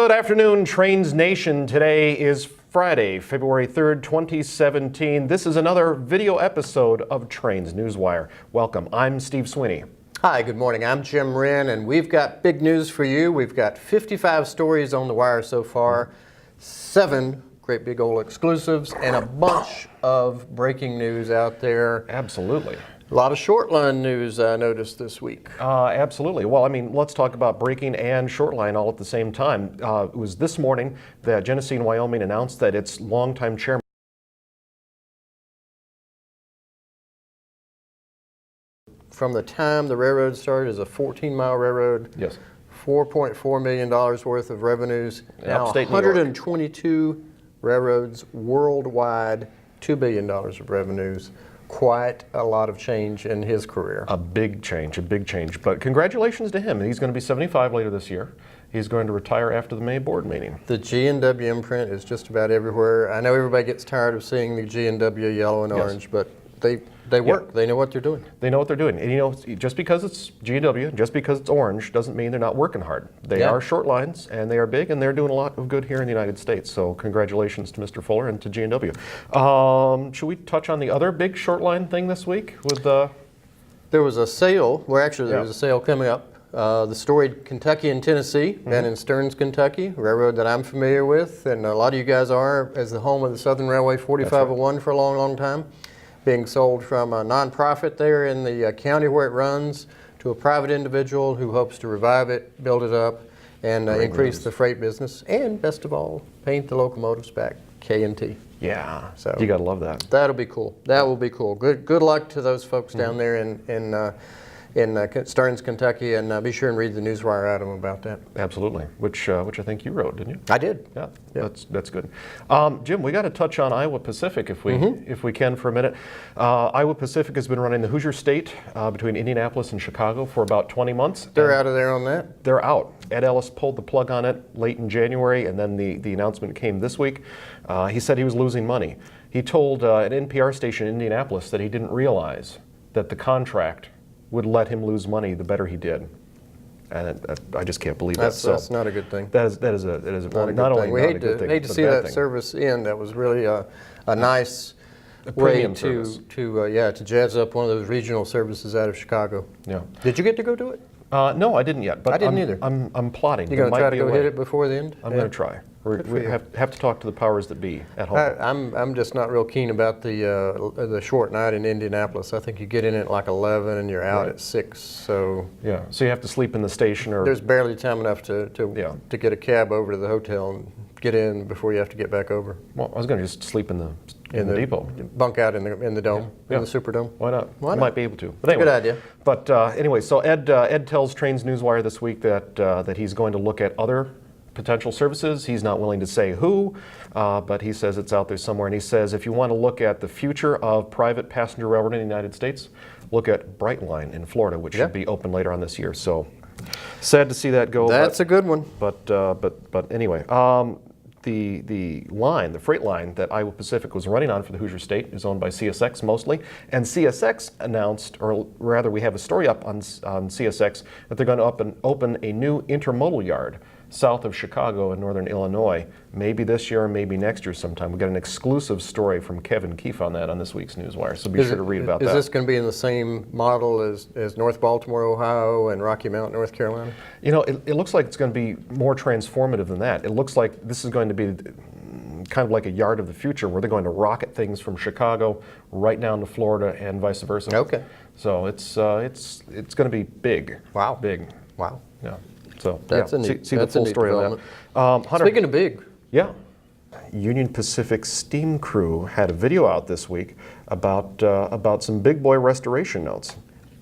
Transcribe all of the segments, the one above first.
Good afternoon, Trains Nation. Today is Friday, February 3rd, 2017. This is another video episode of Trains Newswire. Welcome. I'm Steve Sweeney. Hi, good morning. I'm Jim Wrinn, and we've got big news for you. We've got 55 stories on the wire so far, 7 great big old exclusives, and a bunch of breaking news out there. Absolutely. A lot of shortline news I noticed this week. Absolutely. Well, I mean, let's talk about breaking and shortline all at the same time. It was this morning that Genesee and Wyoming announced that its longtime chairman from the time the railroad started as a 14-mile railroad, yes, $4.4 million worth of revenues. Now Upstate 122 railroads worldwide, $2 billion of revenues. Quite a lot of change in his career. A big change. But congratulations to him. He's going to be 75 later this year. He's going to retire after the May board meeting. The G&W imprint is just about everywhere. I know everybody gets tired of seeing the G&W yellow and orange, but they work. Yeah. They know what they're doing. They know what they're doing. And you know, just because it's G&W, just because it's orange, doesn't mean they're not working hard. They are short lines, and they are big, and they're doing a lot of good here in the United States. So congratulations to Mr. Fuller and to G&W. Should we touch on the other big short line thing this week? With There was a sale. Well, actually, there was a sale coming up. The storied Kentucky and Tennessee, and in Stearns, Kentucky, a railroad that I'm familiar with, and a lot of you guys are, as the home of the Southern Railway 4501 for a long, long time. Being sold from a nonprofit there in the county where it runs to a private individual who hopes to revive it, build it up, and increase the freight business, and best of all, paint the locomotives back K&T. Yeah, so you gotta love that. That'll be cool. That will be cool. Good luck to those folks down there in Stearns, Kentucky, and be sure and read the Newswire item about that. Absolutely, which I think you wrote, didn't you? I did. Yeah, that's good. Jim, we got to touch on Iowa Pacific if we can for a minute. Iowa Pacific has been running the Hoosier State between Indianapolis and Chicago for about 20 months. They're out of there on that? They're out. Ed Ellis pulled the plug on it late in January, and then the announcement came this week. He said he was losing money. He told an NPR station in Indianapolis that he didn't realize that the contract would let him lose money the better he did, and I just can't believe that. That's not a good thing. That is not only we not a good thing. We hate to see that service end. That was really a nice way to jazz up one of those regional services out of Chicago. Yeah. Did you get to go do it? No, I didn't yet. But I didn't either. I'm plotting. You going to try to go hit it before the end? I'm going to try. We have to talk to the powers that be at home. I'm just not real keen about the short night in Indianapolis. I think you get in at like 11 and you're out at 6. So yeah. So you have to sleep in the station, or there's barely time enough to get a cab over to the hotel and get in before you have to get back over. Well, I was going to just sleep in the depot. Bunk out in the dome, in the Superdome. Why not? Why not? You might be able to. But anyway, good idea. But anyway, so Ed tells Trains Newswire this week that he's going to look at other potential services. He's not willing to say who, but he says it's out there somewhere. And he says if you want to look at the future of private passenger railroad in the United States, look at Brightline in Florida, which should be open later on this year. So sad to see that go. That's a good one. But anyway. The freight line that Iowa Pacific was running on for the Hoosier State is owned by CSX mostly, and CSX announced, or rather we have a story up on CSX, that they're going to open a new intermodal yard south of Chicago in northern Illinois, maybe this year or maybe next year sometime. We got an exclusive story from Kevin Keefe on that on this week's Newswire, so be sure to read about that. Is this going to be in the same model as North Baltimore, Ohio, and Rocky Mount, North Carolina? You know, it looks like it's going to be more transformative than that. It looks like this is going to be kind of like a yard of the future where they're going to rocket things from Chicago right down to Florida and vice versa. Okay. So it's going to be big. Wow. Big. Wow. Yeah. So that's a neat, see the full story of that. Hunter, speaking of big. Yeah. Union Pacific Steam Crew had a video out this week about some big boy restoration notes.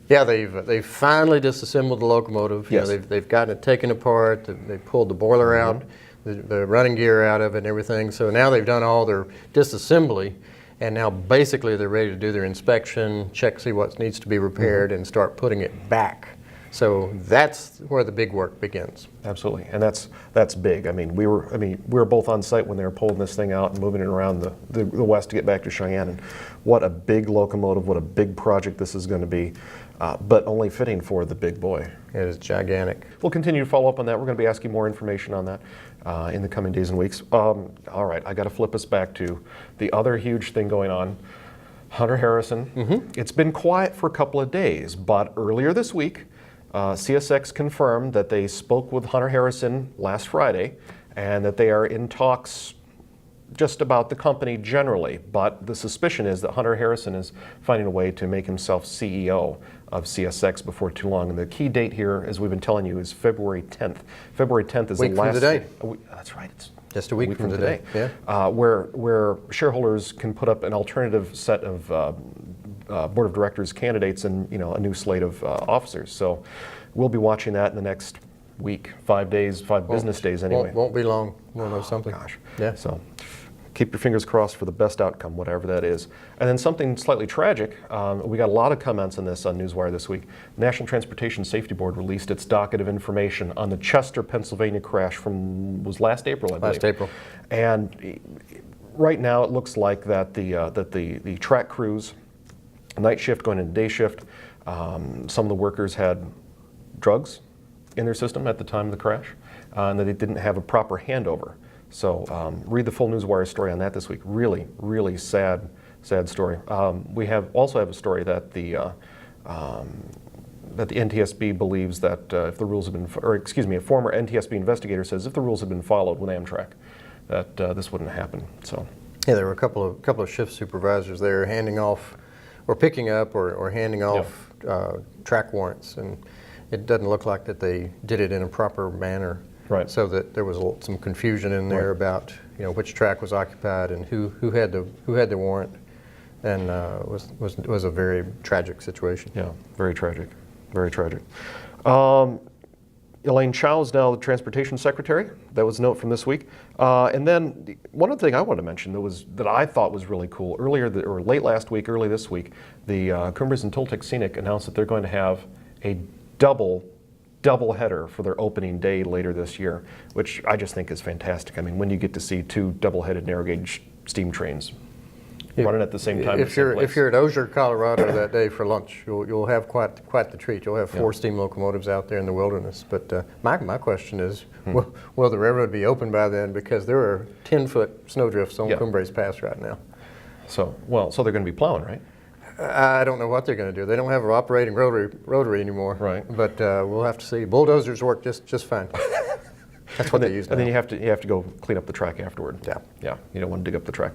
Yeah, they've finally disassembled the locomotive. Yes. You know, they've gotten it taken apart. They pulled the boiler out, the running gear out of it and everything. So now they've done all their disassembly, and now basically they're ready to do their inspection, see what needs to be repaired, and start putting it back So that's where the big work begins. Absolutely, and that's big. I mean, we were both on site when they were pulling this thing out and moving it around the west to get back to Cheyenne. And what a big locomotive! What a big project this is going to be, but only fitting for the big boy. It is gigantic. We'll continue to follow up on that. We're going to be asking more information on that in the coming days and weeks. All right, I got to flip us back to the other huge thing going on. Hunter Harrison. It's been quiet for a couple of days, but earlier this week, CSX confirmed that they spoke with Hunter Harrison last Friday and that they are in talks just about the company generally. But the suspicion is that Hunter Harrison is finding a way to make himself CEO of CSX before too long. And the key date here, as we've been telling you, is February 10th. February 10th is week the last... from today. That's right. It's just a week from today. Yeah. Where shareholders can put up an alternative set of board of directors candidates and a new slate of officers. So we'll be watching that in the next week, 5 days, business days anyway. Won't be long. We'll know something. Gosh. Yeah. So keep your fingers crossed for the best outcome, whatever that is. And then something slightly tragic. We got a lot of comments on this on Newswire this week. National Transportation Safety Board released its docket of information on the Chester, Pennsylvania crash was last April, I believe. Last April. And right now it looks like that the track crews, night shift going into day shift, some of the workers had drugs in their system at the time of the crash, and that they didn't have a proper handover. So read the full Newswire story on that this week. Really, really sad story. We also have a story that the NTSB believes that if the rules have been, a former NTSB investigator says if the rules had been followed with Amtrak, that this wouldn't happen. So yeah, there were a couple of shift supervisors there handing off, or picking up, or handing off track warrants, and it doesn't look like that they did it in a proper manner. Right. So that there was some confusion in there about which track was occupied and who had the warrant, and it was a very tragic situation. Yeah, very tragic, very tragic. Elaine Chao is now the Transportation Secretary. That was a note from this week. And then one other thing I wanted to mention that I thought was really cool. Late last week, early this week, the Cumbres and Toltec Scenic announced that they're going to have a double header for their opening day later this year, which I just think is fantastic. I mean, when you get to see two double-headed narrow gauge steam trains running at the same time. If you're at Osier, Colorado that day for lunch, you'll have quite the treat. You'll have 4 steam locomotives out there in the wilderness. But my question is, will the railroad be open by then? Because there are 10-foot snowdrifts on Cumbres Pass right now. So they're going to be plowing, right? I don't know what they're going to do. They don't have an operating rotary anymore. Right. But we'll have to see. Bulldozers work just fine. That's what they use now. And then you have to go clean up the track afterward. Yeah. Yeah. You don't want to dig up the track.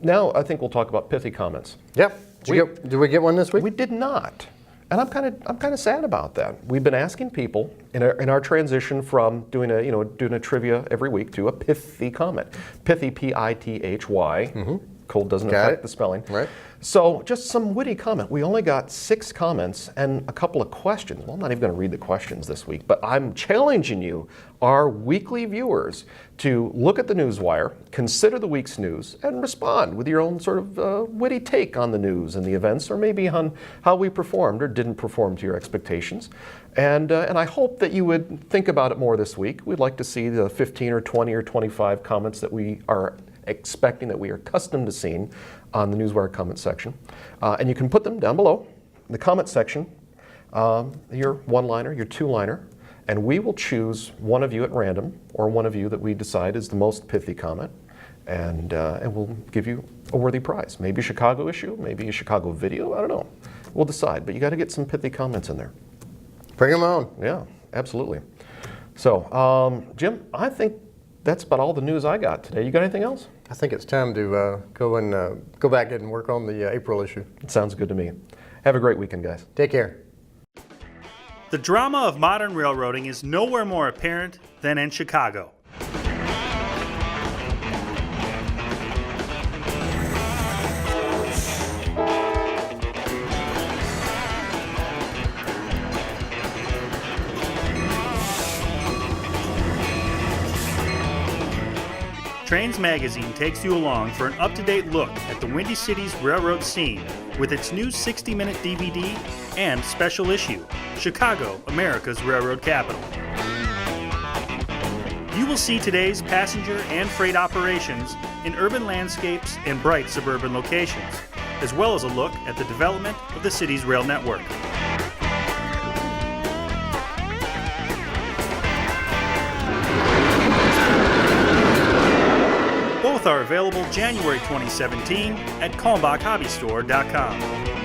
Now I think we'll talk about pithy comments. Yeah. Did we get one this week? We did not, and I'm kind of sad about that. We've been asking people in our transition from doing a trivia every week to a pithy comment. Pithy, Pithy. Cold doesn't affect the spelling. Right. So just some witty comment. We only got 6 comments and a couple of questions. Well, I'm not even going to read the questions this week, but I'm challenging you, our weekly viewers, to look at the Newswire, consider the week's news, and respond with your own sort of witty take on the news and the events, or maybe on how we performed or didn't perform to your expectations. And I hope that you would think about it more this week. We'd like to see the 15 or 20 or 25 comments that we are expecting, that we are accustomed to seeing on the Newswire comment section. And you can put them down below in the comment section, your one-liner, your two-liner, and we will choose one of you at random, or one of you that we decide is the most pithy comment, and we'll give you a worthy prize. Maybe a Chicago issue, maybe a Chicago video, I don't know. We'll decide, but you got to get some pithy comments in there. Bring them on. Yeah, absolutely. So, Jim, I think that's about all the news I got today. You got anything else? I think it's time to go back and work on the April issue. It sounds good to me. Have a great weekend, guys. Take care. The drama of modern railroading is nowhere more apparent than in Chicago. Trains Magazine takes you along for an up-to-date look at the Windy City's railroad scene with its new 60-minute DVD and special issue, Chicago, America's Railroad Capital. You will see today's passenger and freight operations in urban landscapes and bright suburban locations, as well as a look at the development of the city's rail network. Both are available January 2017 at KalmbachHobbyStore.com.